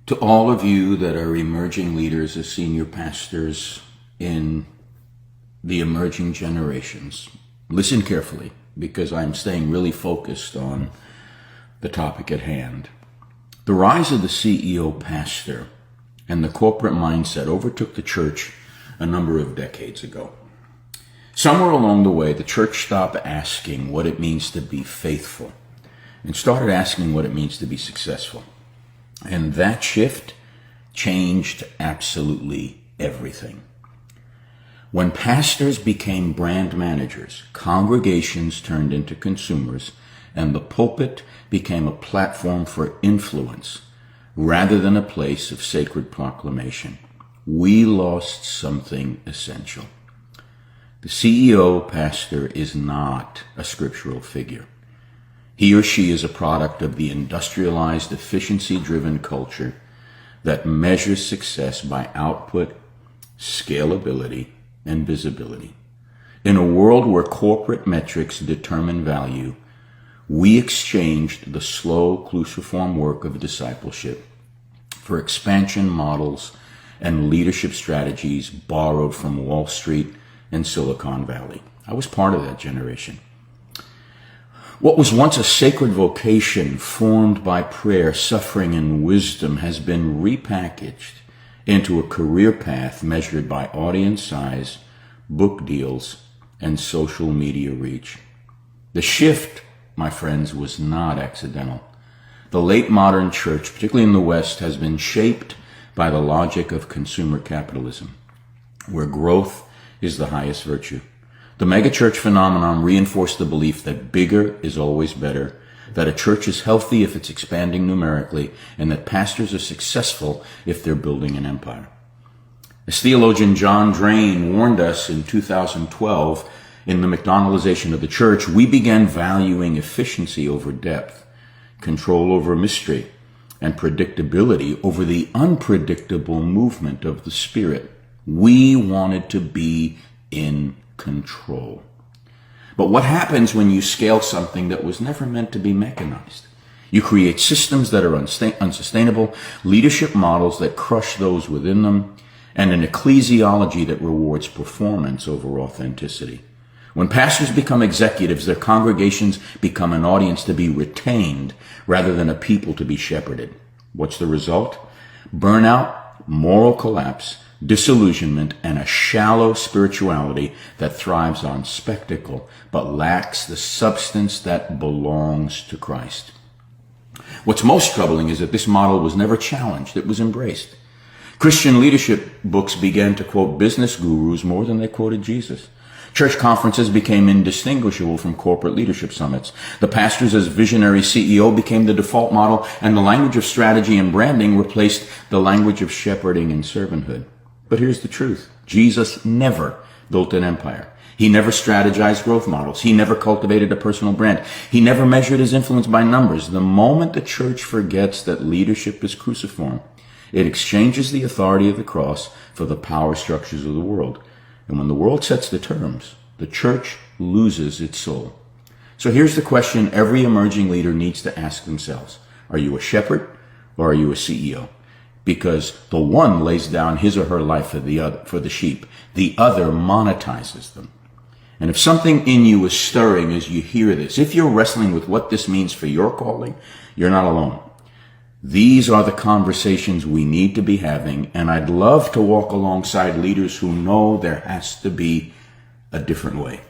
To all of you that are emerging leaders as senior pastors in the emerging generations, listen carefully because I'm staying really focused on the topic at hand. The rise of the CEO pastor and the corporate mindset overtook the church a number of decades ago. Somewhere along the way, the church stopped asking what it means to be faithful and started asking what it means to be successful. And that shift changed absolutely everything. When pastors became brand managers, congregations turned into consumers, and the pulpit became a platform for influence rather than a place of sacred proclamation. We lost something essential. The CEO pastor is not a scriptural figure. He or she is a product of the industrialized, efficiency-driven culture that measures success by output, scalability, and visibility. In a world where corporate metrics determine value, we exchanged the slow, cruciform work of discipleship for expansion models and leadership strategies borrowed from Wall Street and Silicon Valley. I was part of that generation. What was once a sacred vocation formed by prayer, suffering, and wisdom has been repackaged into a career path measured by audience size, book deals, and social media reach. The shift, my friends, was not accidental. The late modern church, particularly in the West, has been shaped by the logic of consumer capitalism, where growth is the highest virtue. The megachurch phenomenon reinforced the belief that bigger is always better, that a church is healthy if it's expanding numerically, and that pastors are successful if they're building an empire. As theologian John Drain warned us in 2012, in the McDonaldization of the church, we began valuing efficiency over depth, control over mystery, and predictability over the unpredictable movement of the Spirit. We wanted to be in control. But what happens when you scale something that was never meant to be mechanized? You create systems that are unsustainable, leadership models that crush those within them, and an ecclesiology that rewards performance over authenticity. When pastors become executives, their congregations become an audience to be retained rather than a people to be shepherded. What's the result? Burnout, moral collapse, disillusionment, and a shallow spirituality that thrives on spectacle but lacks the substance that belongs to Christ. What's most troubling is that this model was never challenged, it was embraced. Christian leadership books began to quote business gurus more than they quoted Jesus. Church conferences became indistinguishable from corporate leadership summits. The pastors as visionary CEO became the default model, and the language of strategy and branding replaced the language of shepherding and servanthood. But here's the truth. Jesus never built an empire. He never strategized growth models. He never cultivated a personal brand. He never measured his influence by numbers. The moment the church forgets that leadership is cruciform, it exchanges the authority of the cross for the power structures of the world. And when the world sets the terms, the church loses its soul. So here's the question every emerging leader needs to ask themselves. Are you a shepherd or are you a CEO? Because the one lays down his or her life for the sheep. The other monetizes them. And if something in you is stirring as you hear this, if you're wrestling with what this means for your calling, you're not alone. These are the conversations we need to be having, and I'd love to walk alongside leaders who know there has to be a different way.